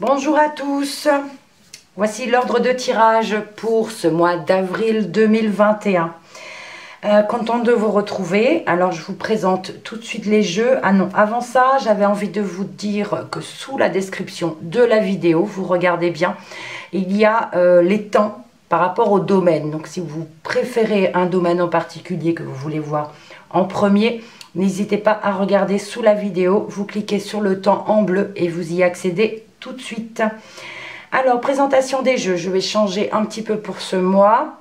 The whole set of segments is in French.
Bonjour à tous, voici l'ordre de tirage pour ce mois d'avril 2021. Content de vous retrouver. Alors je vous présente tout de suite les jeux. Ah non, avant ça, j'avais envie de vous dire que sous la description de la vidéo, vous regardez bien, il y a les temps par rapport au domaine. Donc si vous préférez un domaine en particulier que vous voulez voir en premier, n'hésitez pas à regarder sous la vidéo. Vous cliquez sur le temps en bleu et vous y accédez tout de suite. Alors, présentation des jeux. Je vais changer un petit peu pour ce mois.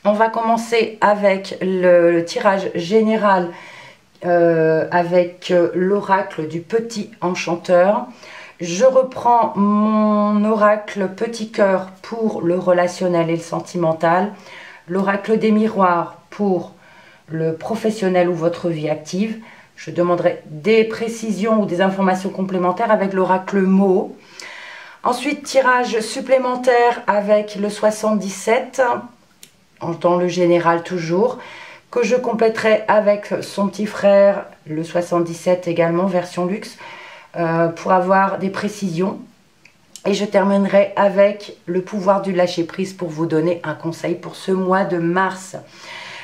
On va commencer avec le tirage général avec l'oracle du petit enchanteur. Je reprends mon oracle petit cœur pour le relationnel et le sentimental. L'oracle des miroirs pour le professionnel ou votre vie active. Je demanderai des précisions ou des informations complémentaires avec l'oracle mot. Ensuite, tirage supplémentaire avec le 77, dans le général toujours, que je compléterai avec son petit frère, le 77 également, version luxe, pour avoir des précisions. Et je terminerai avec le pouvoir du lâcher-prise pour vous donner un conseil pour ce mois de mars.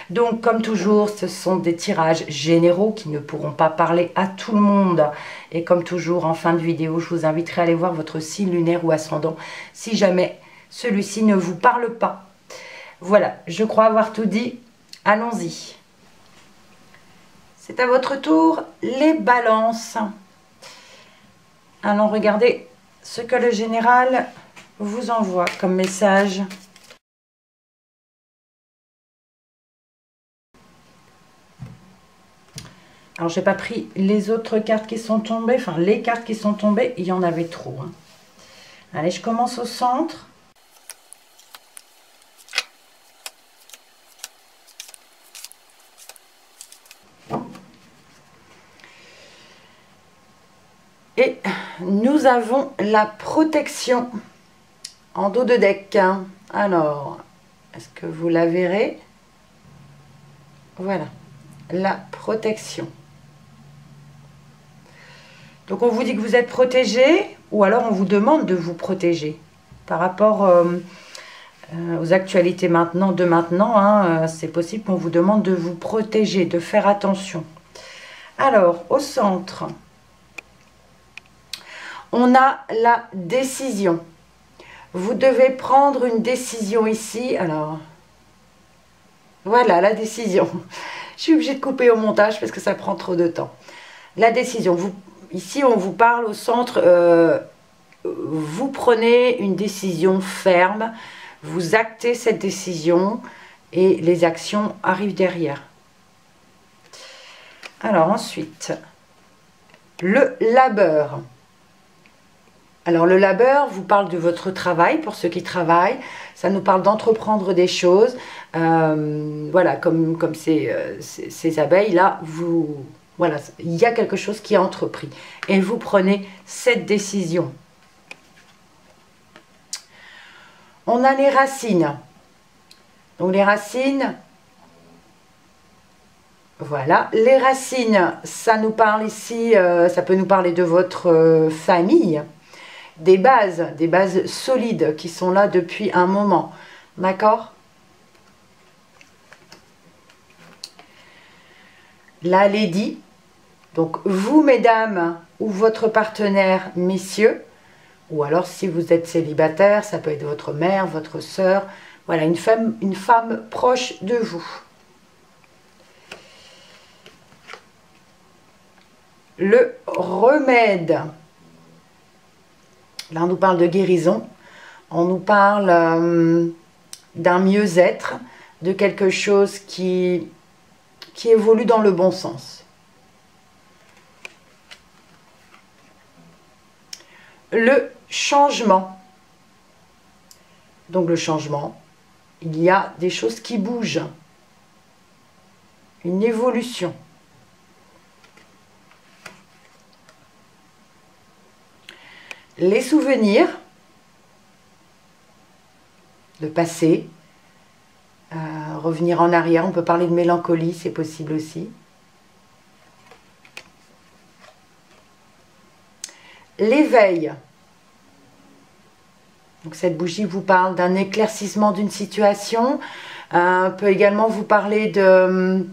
Donc, comme toujours, ce sont des tirages généraux qui ne pourront pas parler à tout le monde. Et comme toujours, en fin de vidéo, je vous inviterai à aller voir votre signe lunaire ou ascendant si jamais celui-ci ne vous parle pas. Voilà, je crois avoir tout dit. Allons-y. C'est à votre tour, les balances. Allons regarder ce que le général vous envoie comme message. Alors, j'ai pas pris les autres cartes qui sont tombées. Enfin, les cartes qui sont tombées, il y en avait trop. Hein. Allez, je commence au centre. Et nous avons la protection en dos de deck. Alors, est-ce que vous la verrez? Voilà, la protection. Donc, on vous dit que vous êtes protégé ou alors on vous demande de vous protéger par rapport aux actualités de maintenant. C'est possible qu'on vous demande de vous protéger, de faire attention. Alors, au centre, on a la décision. Vous devez prendre une décision ici. Alors, voilà la décision. Je suis obligée de couper au montage parce que ça prend trop de temps. La décision. Ici, on vous parle au centre, vous prenez une décision ferme, vous actez cette décision et les actions arrivent derrière. Alors ensuite, le labeur. Alors le labeur vous parle de votre travail, pour ceux qui travaillent, ça nous parle d'entreprendre des choses. Voilà, comme ces abeilles là, voilà, il y a quelque chose qui est entrepris et vous prenez cette décision. On a les racines. Donc les racines, voilà, les racines, ça nous parle ici, ça peut nous parler de votre famille, des bases solides qui sont là depuis un moment, d'accord? La lady. Donc, vous, mesdames, ou votre partenaire, messieurs, ou alors si vous êtes célibataire, ça peut être votre mère, votre sœur, voilà, une femme proche de vous. Le remède. Là, on nous parle de guérison, on nous parle d'un mieux-être, de quelque chose qui évolue dans le bon sens. Le changement. Donc le changement, il y a des choses qui bougent. Une évolution. Les souvenirs. Le passé. Revenir en arrière, on peut parler de mélancolie, c'est possible aussi. L'éveil. Donc cette bougie vous parle d'un éclaircissement d'une situation, peut également vous parler de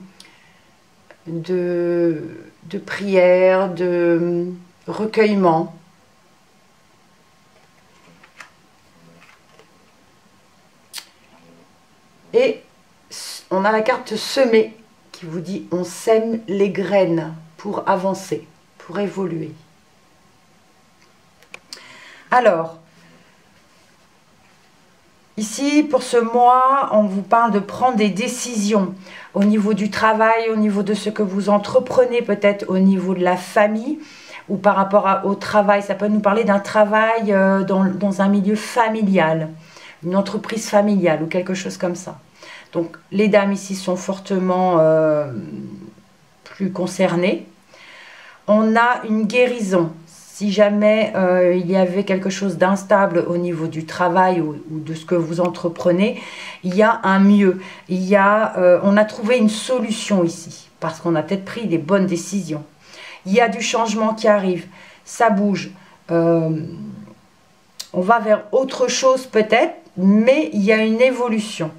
prière, de recueillement. Et on a la carte semer qui vous dit on sème les graines pour avancer, pour évoluer. Alors, ici, pour ce mois, on vous parle de prendre des décisions au niveau du travail, au niveau de ce que vous entreprenez, peut-être au niveau de la famille ou par rapport au travail. Ça peut nous parler d'un travail dans un milieu familial, une entreprise familiale ou quelque chose comme ça. Donc, les dames ici sont fortement plus concernées. On a une guérison. Si jamais il y avait quelque chose d'instable au niveau du travail ou de ce que vous entreprenez, il y a un mieux. On a trouvé une solution ici, parce qu'on a peut-être pris des bonnes décisions. Il y a du changement qui arrive, ça bouge. On va vers autre chose peut-être, mais il y a une évolution.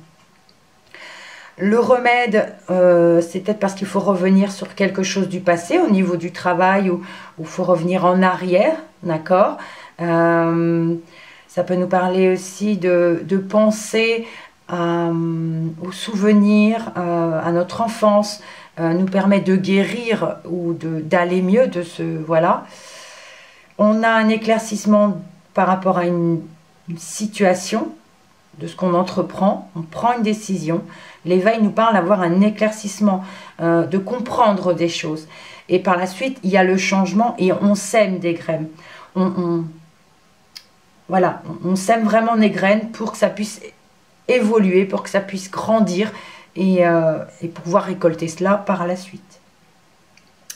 Le remède, c'est peut-être parce qu'il faut revenir sur quelque chose du passé au niveau du travail ou il faut revenir en arrière, d'accord. Ça peut nous parler aussi de penser aux souvenirs, à notre enfance, nous permet de guérir ou d'aller mieux de ce... Voilà. On a un éclaircissement par rapport à une situation de ce qu'on entreprend, on prend une décision. L'éveil nous parle d'avoir un éclaircissement, de comprendre des choses. Et par la suite, il y a le changement et on sème des graines. Voilà, on sème vraiment des graines pour que ça puisse évoluer, pour que ça puisse grandir et pouvoir récolter cela par la suite.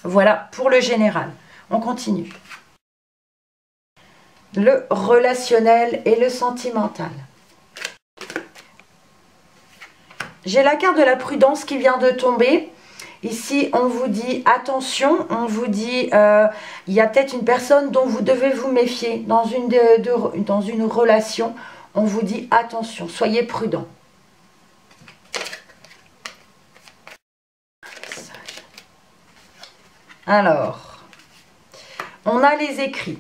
Voilà pour le général. On continue. Le relationnel et le sentimental. J'ai la carte de la prudence qui vient de tomber. Ici, on vous dit attention, on vous dit il y a peut-être une personne dont vous devez vous méfier dans une relation. On vous dit attention, soyez prudent. Alors, on a les écrits.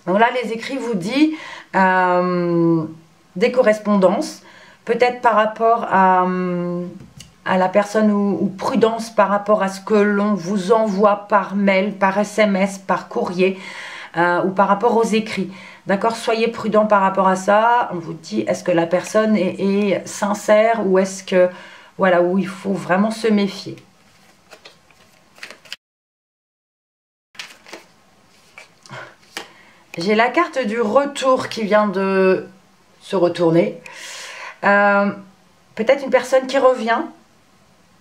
Donc là, les écrits vous disent des correspondances. Peut-être par rapport à la personne ou prudence par rapport à ce que l'on vous envoie par mail, par SMS, par courrier ou par rapport aux écrits. D'accord? Soyez prudent par rapport à ça. On vous dit, est-ce que la personne est sincère ou est-ce que, voilà, où il faut vraiment se méfier. J'ai la carte du retour qui vient de se retourner. Peut-être une personne qui revient.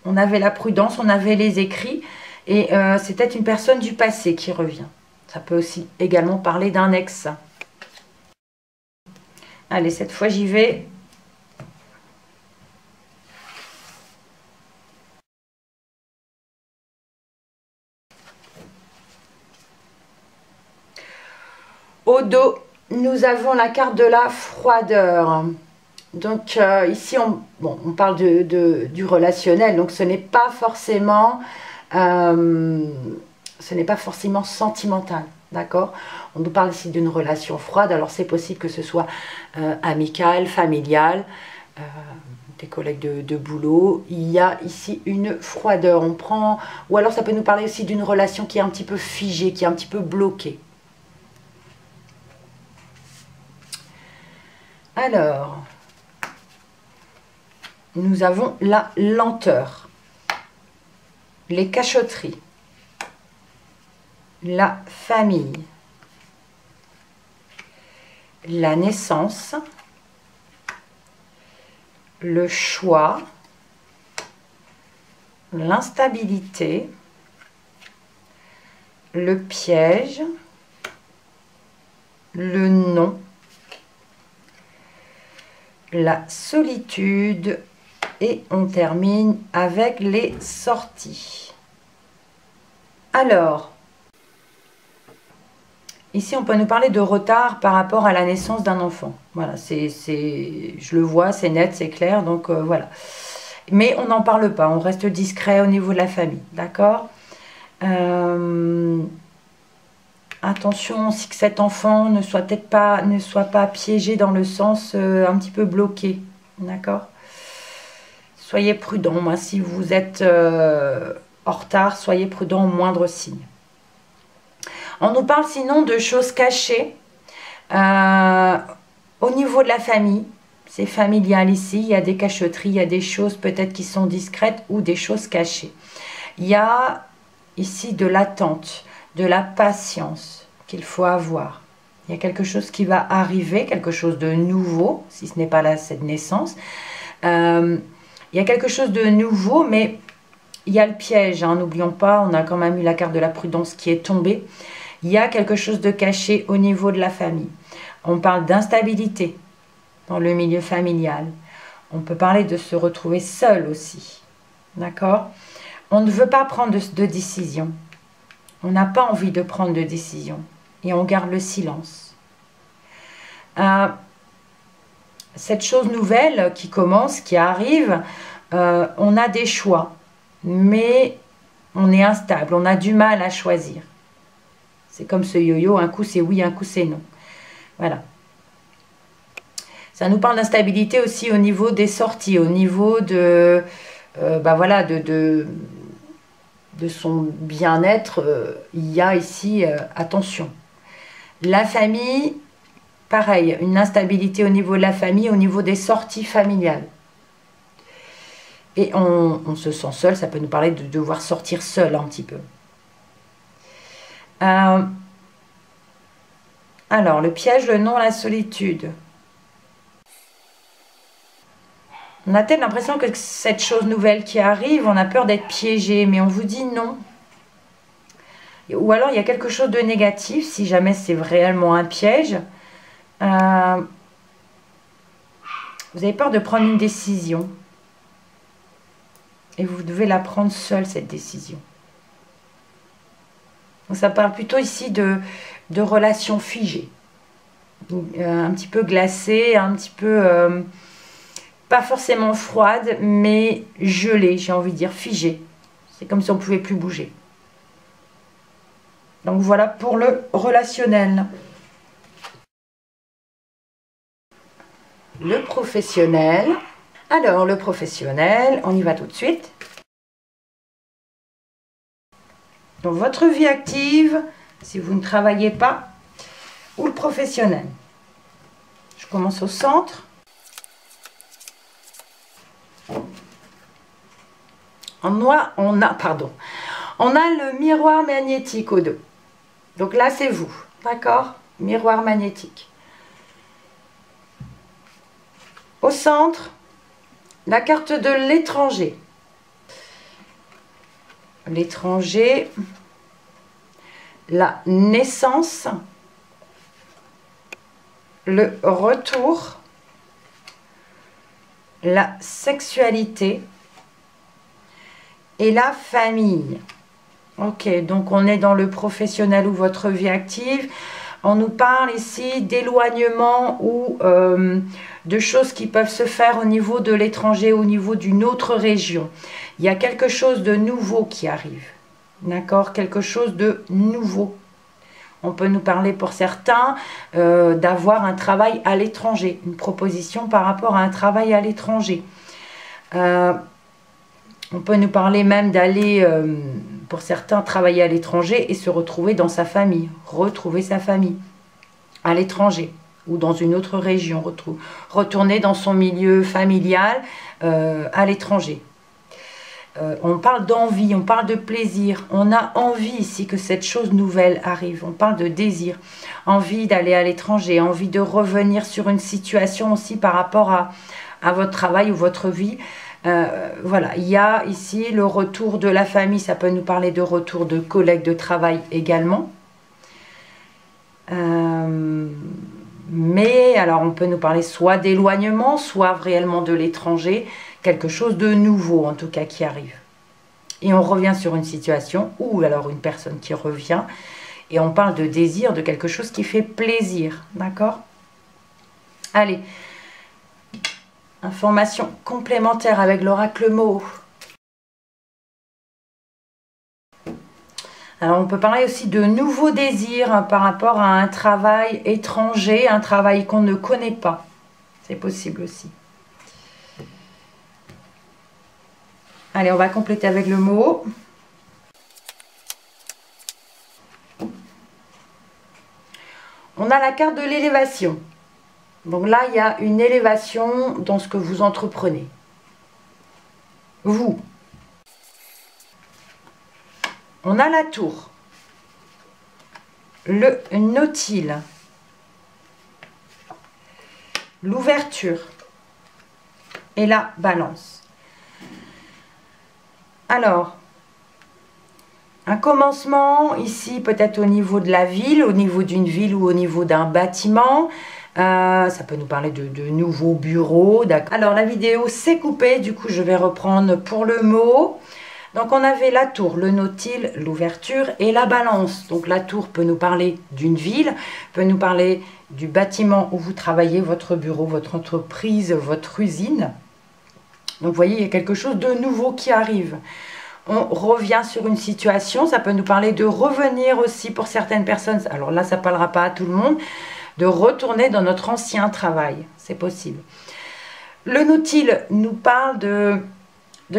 On avait la prudence, on avait les écrits. Et c'est peut-être une personne du passé qui revient. Ça peut aussi également parler d'un ex. Allez, cette fois j'y vais. Au dos, nous avons la carte de la froideur. Donc ici, on parle du relationnel, donc ce n'est pas forcément sentimental, d'accord? On nous parle ici d'une relation froide, alors c'est possible que ce soit amical, familial, des collègues de boulot. Il y a ici une froideur, ou alors ça peut nous parler aussi d'une relation qui est un petit peu figée, qui est un petit peu bloquée. Alors... nous avons la lenteur, les cachotteries, la famille, la naissance, le choix, l'instabilité, le piège, le non, la solitude. Et on termine avec les sorties. Alors, Ici, on peut nous parler de retard par rapport à la naissance d'un enfant. Voilà, je le vois, c'est net, c'est clair, donc voilà. Mais on n'en parle pas, on reste discret au niveau de la famille, d'accord? Attention aussi que cet enfant ne soit pas piégé dans le sens un petit peu bloqué, d'accord? Soyez prudent, moi, si vous êtes en retard, soyez prudent au moindre signe. On nous parle sinon de choses cachées au niveau de la famille. C'est familial ici, il y a des cacheteries, il y a des choses peut-être qui sont discrètes ou des choses cachées. Il y a ici de l'attente, de la patience qu'il faut avoir. Il y a quelque chose qui va arriver, quelque chose de nouveau, si ce n'est pas là cette naissance. Il y a quelque chose de nouveau, mais il y a le piège, hein, n'oublions pas, on a quand même eu la carte de la prudence qui est tombée. Il y a quelque chose de caché au niveau de la famille. On parle d'instabilité dans le milieu familial. On peut parler de se retrouver seul aussi. D'accord? On ne veut pas prendre de décision. On n'a pas envie de prendre de décision. Et on garde le silence. Cette chose nouvelle qui commence, qui arrive, on a des choix. Mais on est instable. On a du mal à choisir. C'est comme ce yo-yo, un coup c'est oui, un coup c'est non. Voilà. Ça nous parle d'instabilité aussi au niveau des sorties, au niveau de, voilà, de son bien-être. Il y a ici, attention. La famille, pareil, une instabilité au niveau de la famille, au niveau des sorties familiales. Et on se sent seul, ça peut nous parler de devoir sortir seul un petit peu. Alors, le piège, le non, la solitude. On a peut-être l'impression que cette chose nouvelle qui arrive, on a peur d'être piégé, mais on vous dit non. Ou alors, il y a quelque chose de négatif, si jamais c'est réellement un piège. Vous avez peur de prendre une décision. Et vous devez la prendre seule, cette décision. Donc, ça parle plutôt ici de relations figées. Un petit peu glacées, un petit peu... pas forcément froide, mais gelée, j'ai envie de dire, figée. C'est comme si on ne pouvait plus bouger. Donc voilà pour le relationnel. Le professionnel. Alors, le professionnel, on y va tout de suite. Donc, votre vie active, si vous ne travaillez pas, ou le professionnel. Je commence au centre. En noir, on a le miroir magnétique au dos. Donc là, c'est vous, d'accord? Miroir magnétique. Au centre, la carte de l'étranger. L'étranger, la naissance, le retour, la sexualité et la famille. Ok, donc on est dans le professionnel ou votre vie active. On nous parle ici d'éloignement ou de choses qui peuvent se faire au niveau de l'étranger, au niveau d'une autre région. Il y a quelque chose de nouveau qui arrive. D'accord? Quelque chose de nouveau. On peut nous parler pour certains d'avoir un travail à l'étranger. Une proposition par rapport à un travail à l'étranger. On peut nous parler même d'aller, pour certains, travailler à l'étranger et se retrouver dans sa famille. Retrouver sa famille à l'étranger ou dans une autre région. Retourner dans son milieu familial à l'étranger. On parle d'envie, on parle de plaisir. On a envie ici que cette chose nouvelle arrive. On parle de désir. Envie d'aller à l'étranger, envie de revenir sur une situation aussi par rapport à votre travail ou votre vie. Voilà, il y a ici le retour de la famille, ça peut nous parler de retour de collègues de travail également. Mais alors on peut nous parler soit d'éloignement, soit réellement de l'étranger, quelque chose de nouveau en tout cas qui arrive. Et on revient sur une situation, ou alors une personne qui revient, Et on parle de désir, de quelque chose qui fait plaisir. D'accord? Allez. Information complémentaire avec l'oracle mot. Alors, on peut parler aussi de nouveaux désirs hein, par rapport à un travail étranger, un travail qu'on ne connaît pas. C'est possible aussi. Allez, on va compléter avec le mot. On a la carte de l'élévation. Donc là, il y a une élévation dans ce que vous entreprenez. Vous. On a la tour. Le nautile. L'ouverture. Et la balance. Alors, un commencement ici peut-être au niveau de la ville, au niveau d'une ville ou au niveau d'un bâtiment. Ça peut nous parler de nouveaux bureaux. Alors la vidéo s'est coupée, du coup je vais reprendre pour le mot. Donc on avait la tour, le nautile, l'ouverture et la balance. Donc la tour peut nous parler d'une ville, peut nous parler du bâtiment où vous travaillez, votre bureau, votre entreprise, votre usine. Donc vous voyez, il y a quelque chose de nouveau qui arrive. On revient sur une situation, ça peut nous parler de revenir aussi pour certaines personnes. Alors là, ça ne parlera pas à tout le monde. De retourner dans notre ancien travail, c'est possible. Le nautile nous parle de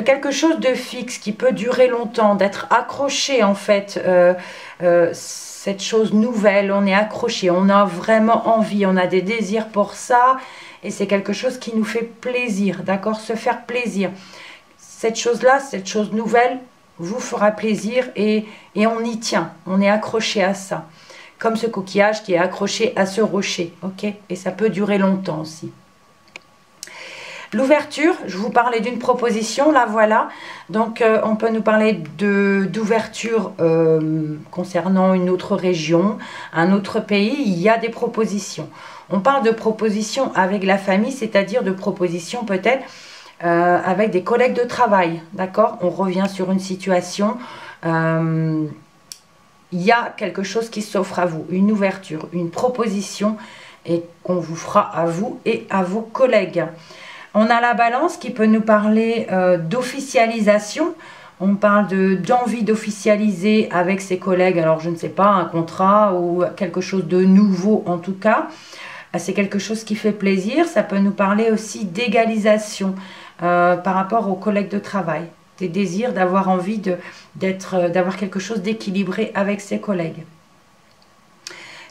quelque chose de fixe qui peut durer longtemps, d'être accroché en fait, cette chose nouvelle, on est accroché, on a vraiment envie, on a des désirs pour ça et c'est quelque chose qui nous fait plaisir, d'accord, se faire plaisir. Cette chose-là, cette chose nouvelle vous fera plaisir et on y tient, on est accroché à ça. Comme ce coquillage qui est accroché à ce rocher, ok? Et ça peut durer longtemps aussi. L'ouverture, je vous parlais d'une proposition, là voilà. Donc on peut nous parler d'ouverture concernant une autre région, un autre pays, il y a des propositions. On parle de propositions avec la famille, c'est-à-dire de propositions peut-être avec des collègues de travail, d'accord? On revient sur une situation... il y a quelque chose qui s'offre à vous, une ouverture, une proposition et qu'on vous fera à vous et à vos collègues. On a la balance qui peut nous parler d'officialisation. On parle d'envie d'officialiser avec ses collègues, alors je ne sais pas, un contrat ou quelque chose de nouveau en tout cas. C'est quelque chose qui fait plaisir. Ça peut nous parler aussi d'égalisation par rapport aux collègues de travail. Des désirs, d'avoir envie d'avoir quelque chose d'équilibré avec ses collègues.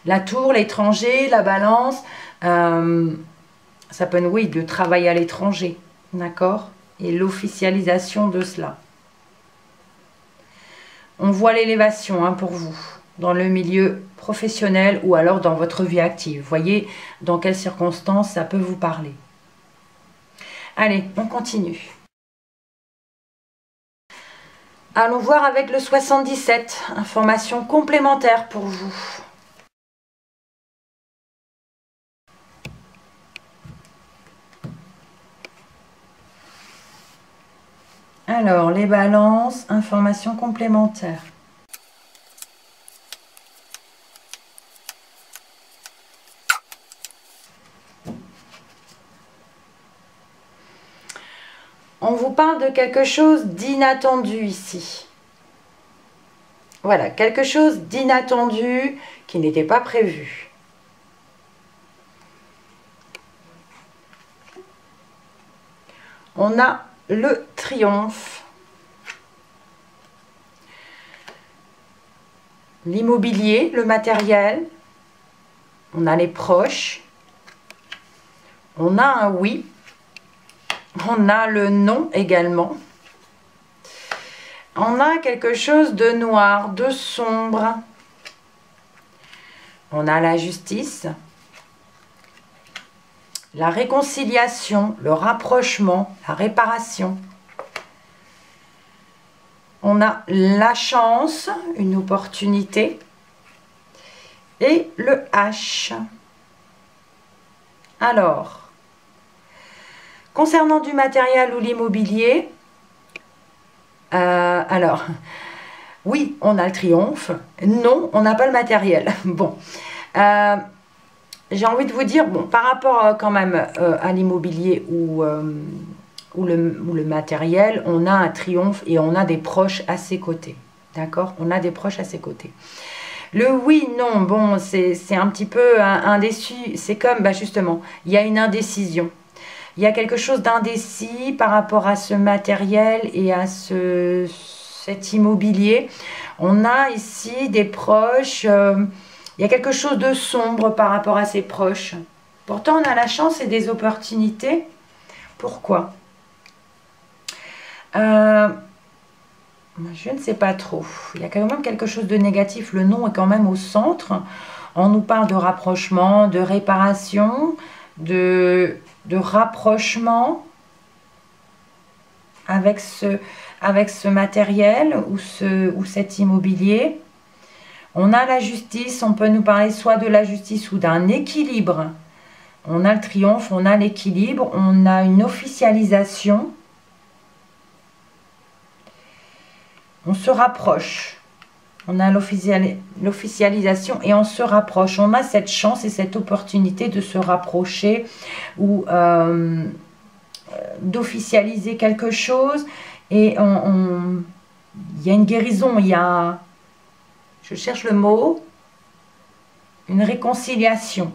La tour, l'étranger, la balance, ça peut, oui, de travail à l'étranger, d'accord? Et l'officialisation de cela. On voit l'élévation hein, pour vous, dans le milieu professionnel ou alors dans votre vie active. Voyez dans quelles circonstances ça peut vous parler. Allez, on continue. Allons voir avec le 77, information complémentaire pour vous. Alors, les balances, information complémentaire. On vous parle de quelque chose d'inattendu ici. Voilà, quelque chose d'inattendu qui n'était pas prévu. On a le triomphe. L'immobilier, le matériel. On a les proches. On a un oui. On a le non également. On a quelque chose de noir, de sombre. On a la justice. La réconciliation, le rapprochement, la réparation. On a la chance, une opportunité. Et le H. Alors, concernant du matériel ou l'immobilier, Oui, on a le triomphe. Non, on n'a pas le matériel. Bon, j'ai envie de vous dire, bon, par rapport quand même à l'immobilier ou le matériel, on a un triomphe et on a des proches à ses côtés. D'accord? On a des proches à ses côtés. Le oui, non, bon, c'est un petit peu indécis. C'est comme, bah justement, il y a une indécision. Il y a quelque chose d'indécis par rapport à ce matériel et à cet immobilier. On a ici des proches, il y a quelque chose de sombre par rapport à ces proches. Pourtant, on a la chance et des opportunités. Pourquoi? Je ne sais pas trop. Il y a quand même quelque chose de négatif. Le non est quand même au centre. On nous parle de rapprochement, de réparation, de rapprochement avec ce matériel ou cet immobilier. On a la justice. On peut nous parler soit de la justice ou d'un équilibre. On a le triomphe, on a l'équilibre, on a une officialisation. On se rapproche. On a l'officialisation et on se rapproche. On a cette chance et cette opportunité de se rapprocher ou d'officialiser quelque chose. Et il y a une guérison, il y a, je cherche le mot, une réconciliation.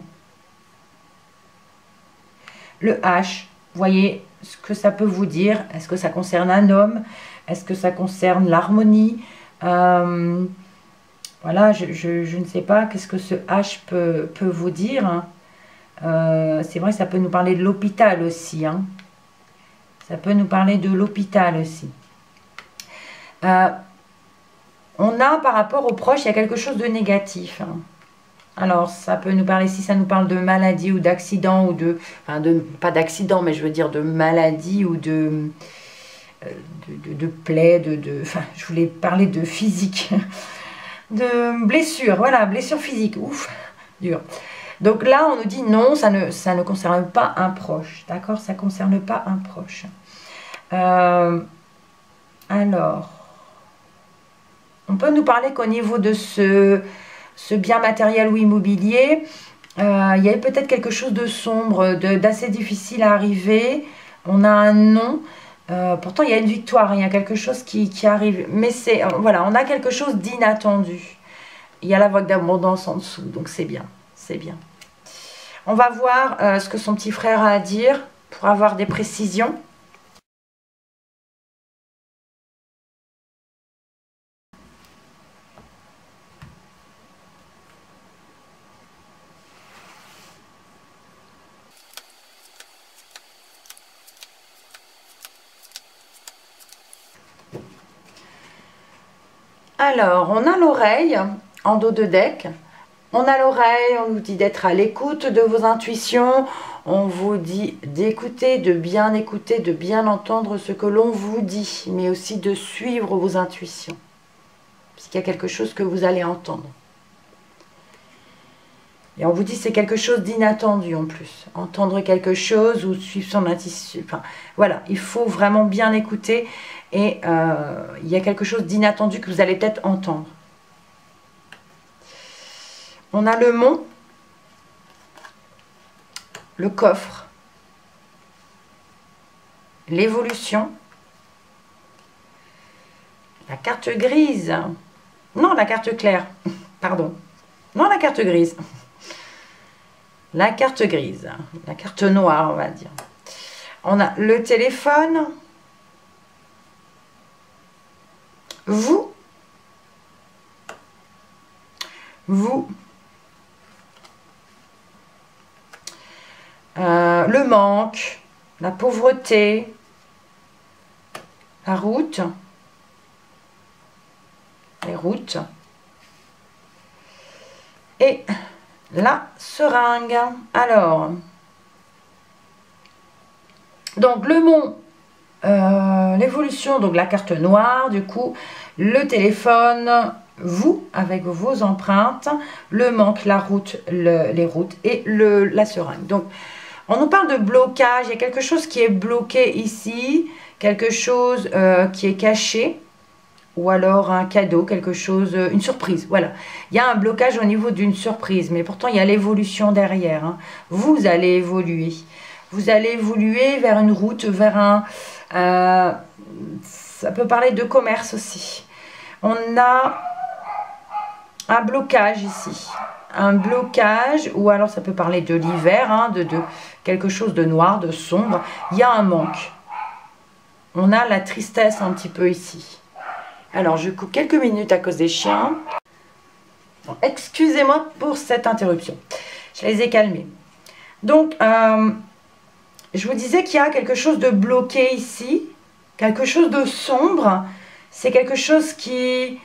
Le H, vous voyez ce que ça peut vous dire. Est-ce que ça concerne un homme? Est-ce que ça concerne l'harmonie? Voilà, je ne sais pas qu'est-ce que ce H peut vous dire. C'est vrai que ça peut nous parler de l'hôpital aussi. Hein. Ça peut nous parler de l'hôpital aussi. On a par rapport aux proches, il y a quelque chose de négatif. Hein. Alors, ça peut nous parler, si ça nous parle de maladie ou d'accident, ou enfin pas d'accident, mais je veux dire de maladie ou de plaies, enfin, je voulais parler de physique, de blessure, voilà, blessure physique, ouf, dur. Donc là, on nous dit non, ça ne concerne pas un proche, d'accord? Ça ne concerne pas un proche. Alors, on peut nous parler qu'au niveau de ce bien matériel ou immobilier, il y a peut-être quelque chose de sombre, d'assez difficile à arriver. On a un non. Pourtant, il y a une victoire, il y a quelque chose qui arrive. Mais c'est, voilà, on a quelque chose d'inattendu. Il y a la vague d'abondance en dessous, donc c'est bien, c'est bien. On va voir ce que son petit frère a à dire pour avoir des précisions. Alors, on a l'oreille en dos de deck. On a l'oreille, on nous dit d'être à l'écoute de vos intuitions. On vous dit d'écouter, de bien entendre ce que l'on vous dit, mais aussi de suivre vos intuitions. Parce qu'il y a quelque chose que vous allez entendre. Et on vous dit c'est quelque chose d'inattendu en plus. Entendre quelque chose ou suivre son intuition. Enfin, voilà, il faut vraiment bien écouter. Et il y a quelque chose d'inattendu que vous allez peut-être entendre. On a le mont, le coffre, l'évolution, la carte grise. Non, la carte claire. Pardon. Non, la carte grise. La carte grise. La carte noire, on va dire. On a le téléphone. Vous. Le manque, la pauvreté, la route, les routes et la seringue. Alors, donc le mont, l'évolution, donc la carte noire, du coup, le téléphone, vous, avec vos empreintes, le manque, la route, les routes et la seringue. Donc, on nous parle de blocage, il y a quelque chose qui est bloqué ici, quelque chose qui est caché. ou alors un cadeau, quelque chose, une surprise. Voilà, il y a un blocage au niveau d'une surprise, mais pourtant il y a l'évolution derrière. Hein. Vous allez évoluer. Vous allez évoluer vers une route, vers un... ça peut parler de commerce aussi. On a un blocage ici. Un blocage, ou alors ça peut parler de l'hiver, hein, de quelque chose de noir, de sombre. Il y a un manque. On a la tristesse un petit peu ici. Alors, je coupe quelques minutes à cause des chiens. Bon, excusez-moi pour cette interruption. Je les ai calmés. Donc, je vous disais qu'il y a quelque chose de bloqué ici. Quelque chose de sombre. C'est quelque chose qui...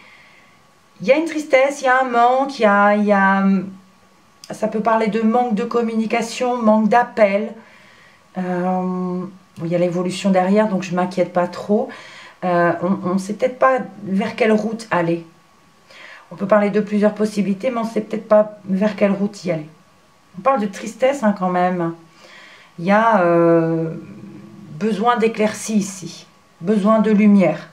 Il y a une tristesse, il y a un manque, ça peut parler de manque de communication, manque d'appel. Il y a l'évolution derrière, donc je ne m'inquiète pas trop. On ne sait peut-être pas vers quelle route aller. On peut parler de plusieurs possibilités, mais on ne sait peut-être pas vers quelle route y aller. On parle de tristesse hein, quand même. Il y a besoin d'éclaircie ici, besoin de lumière.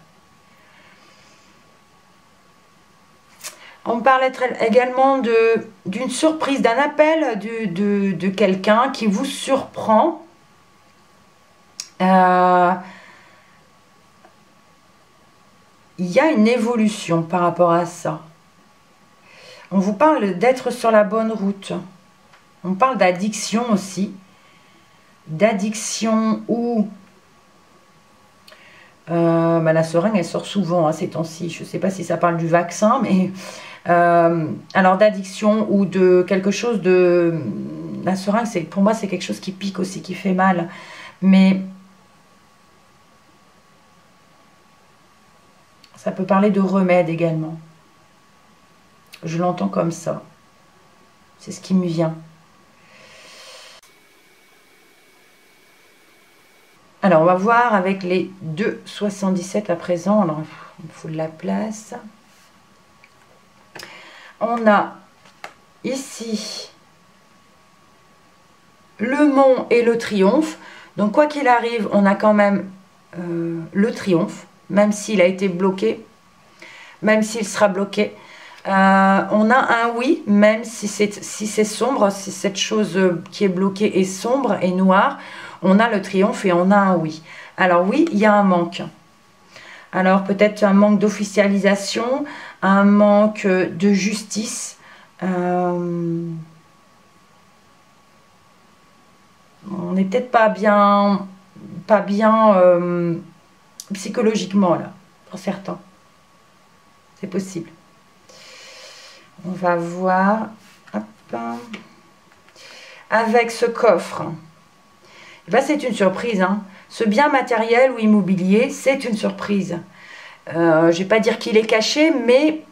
On parle également d'une surprise, d'un appel de quelqu'un qui vous surprend. Il y a une évolution par rapport à ça. On vous parle d'être sur la bonne route. On parle d'addiction aussi. D'addiction où... la seringue, elle sort souvent hein, ces temps-ci. Je ne sais pas si ça parle du vaccin, mais... alors d'addiction ou de quelque chose de... La seringue, pour moi, c'est quelque chose qui pique aussi, qui fait mal. Mais ça peut parler de remède également. Je l'entends comme ça. C'est ce qui me vient. Alors, on va voir avec les 2,77 à présent. Alors, il faut de la place. On a ici le mont et le triomphe. Donc, quoi qu'il arrive, on a quand même le triomphe, même s'il a été bloqué, même s'il sera bloqué. On a un oui, même si c'est sombre, si cette chose qui est bloquée est sombre et noire, on a le triomphe et on a un oui. Alors oui, il y a un manque. Alors peut-être un manque d'officialisation, un manque de justice. On n'est peut-être pas bien psychologiquement là, pour certains. C'est possible. On va voir. Hop. Avec ce coffre. Ben, c'est une surprise. Hein. Ce bien matériel ou immobilier, c'est une surprise. Je ne vais pas dire qu'il est caché, mais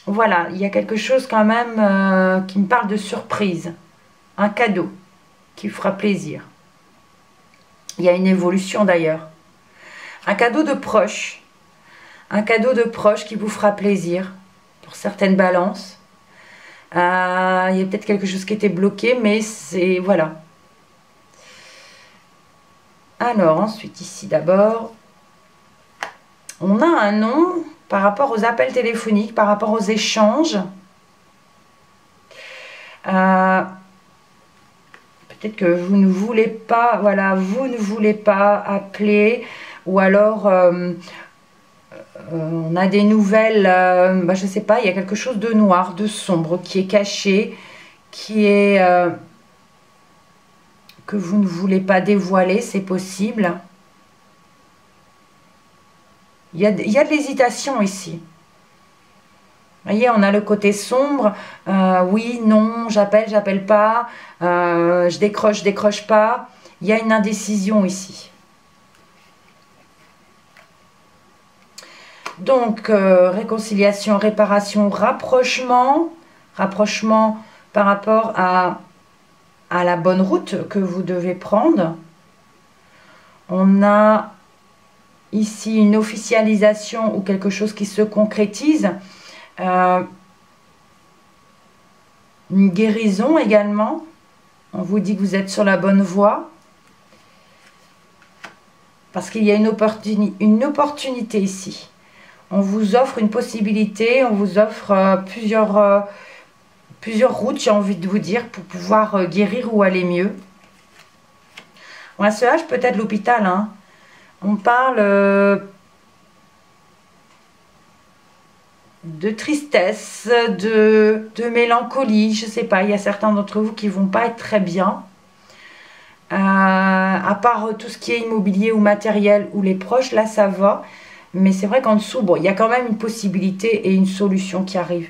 voilà, il y a quelque chose quand même qui me parle de surprise. Un cadeau qui fera plaisir. Il y a une évolution d'ailleurs. Un cadeau de proche. Un cadeau de proche qui vous fera plaisir. Pour certaines balances. Il y a peut-être quelque chose qui était bloqué, mais c'est... Voilà. Alors, ensuite, ici d'abord, on a un nom par rapport aux appels téléphoniques, par rapport aux échanges. Peut-être que vous ne voulez pas, voilà, vous ne voulez pas appeler, ou alors on a des nouvelles, je ne sais pas, il y a quelque chose de noir, de sombre qui est caché, qui est... que vous ne voulez pas dévoiler, c'est possible. Il y a de l'hésitation ici. Vous voyez, on a le côté sombre. Oui, non, j'appelle pas. Je décroche pas. Il y a une indécision ici. Donc, réconciliation, réparation, rapprochement. Rapprochement par rapport à la bonne route que vous devez prendre. On a ici une officialisation ou quelque chose qui se concrétise. Une guérison également. On vous dit que vous êtes sur la bonne voie. Parce qu'il y a une opportunité ici. On vous offre une possibilité, on vous offre plusieurs routes, j'ai envie de vous dire, pour pouvoir guérir ou aller mieux. Ouais, ce H peut être l'hôpital, hein. On parle de tristesse, de mélancolie, je sais pas, il y a certains d'entre vous qui vont pas être très bien. À part tout ce qui est immobilier ou matériel ou les proches, là ça va. Mais c'est vrai qu'en dessous, bon, il y a quand même une possibilité et une solution qui arrive.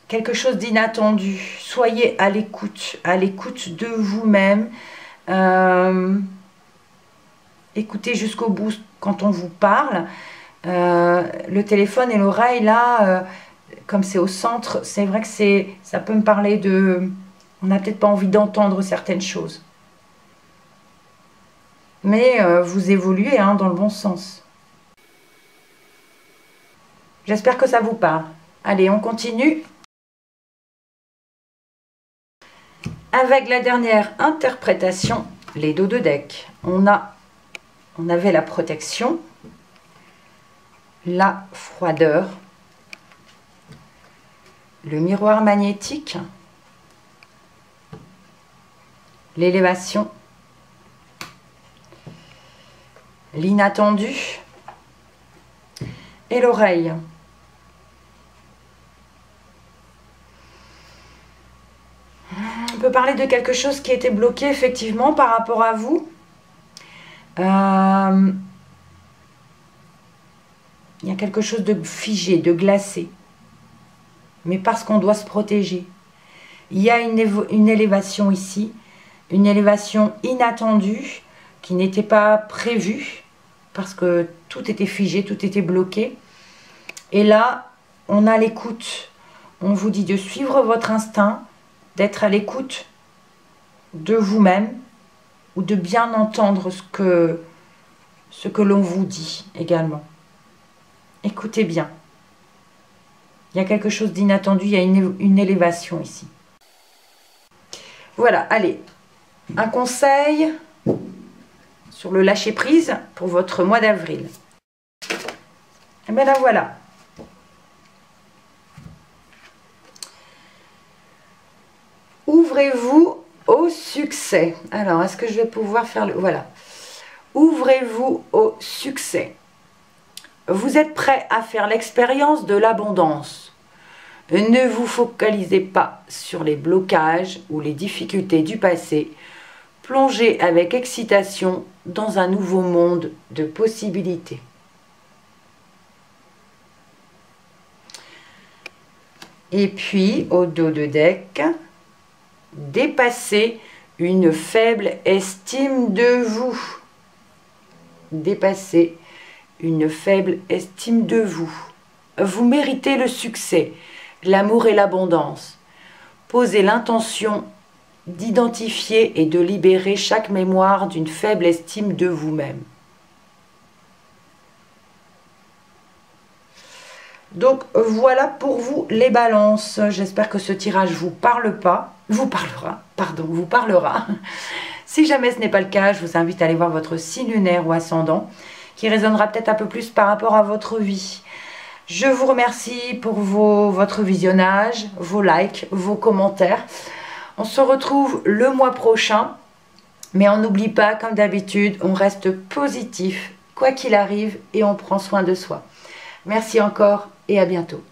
Quelque chose d'inattendu. Soyez à l'écoute de vous-même. Écoutez jusqu'au bout quand on vous parle. Le téléphone et l'oreille, là, comme c'est au centre, c'est vrai que ça peut me parler de... On n'a peut-être pas envie d'entendre certaines choses. Mais vous évoluez hein, dans le bon sens. J'espère que ça vous parle. Allez, on continue. Avec la dernière interprétation, les dos de deck. On avait la protection, la froideur, le miroir magnétique, l'élévation, l'inattendu et l'oreille. On peut parler de quelque chose qui était bloqué effectivement par rapport à vous. Il y a quelque chose de figé, de glacé. Mais parce qu'on doit se protéger. Il y a une élévation ici. Une élévation inattendue qui n'était pas prévue. Parce que tout était figé, tout était bloqué. Et là, on a l'écoute. On vous dit de suivre votre instinct, d'être à l'écoute de vous-même ou de bien entendre ce que l'on vous dit également. Écoutez bien. Il y a quelque chose d'inattendu, il y a une élévation ici. Voilà, allez. Un conseil sur le lâcher-prise pour votre mois d'avril. Et bien là, voilà. Ouvrez-vous au succès. Alors, est-ce que je vais pouvoir faire le... Voilà. Ouvrez-vous au succès. Vous êtes prêt à faire l'expérience de l'abondance. Ne vous focalisez pas sur les blocages ou les difficultés du passé. Plongez avec excitation dans un nouveau monde de possibilités. Et puis, au dos de deck, dépassez une faible estime de vous. Dépassez une faible estime de vous. Vous méritez le succès, l'amour et l'abondance. Posez l'intention d'identifier et de libérer chaque mémoire d'une faible estime de vous-même. Donc voilà pour vous les balances. J'espère que ce tirage vous parlera. Si jamais ce n'est pas le cas, je vous invite à aller voir votre signe lunaire ou ascendant qui résonnera peut-être un peu plus par rapport à votre vie. Je vous remercie pour votre visionnage, vos likes, vos commentaires. On se retrouve le mois prochain, mais on n'oublie pas, comme d'habitude, on reste positif, quoi qu'il arrive, et on prend soin de soi. Merci encore et à bientôt.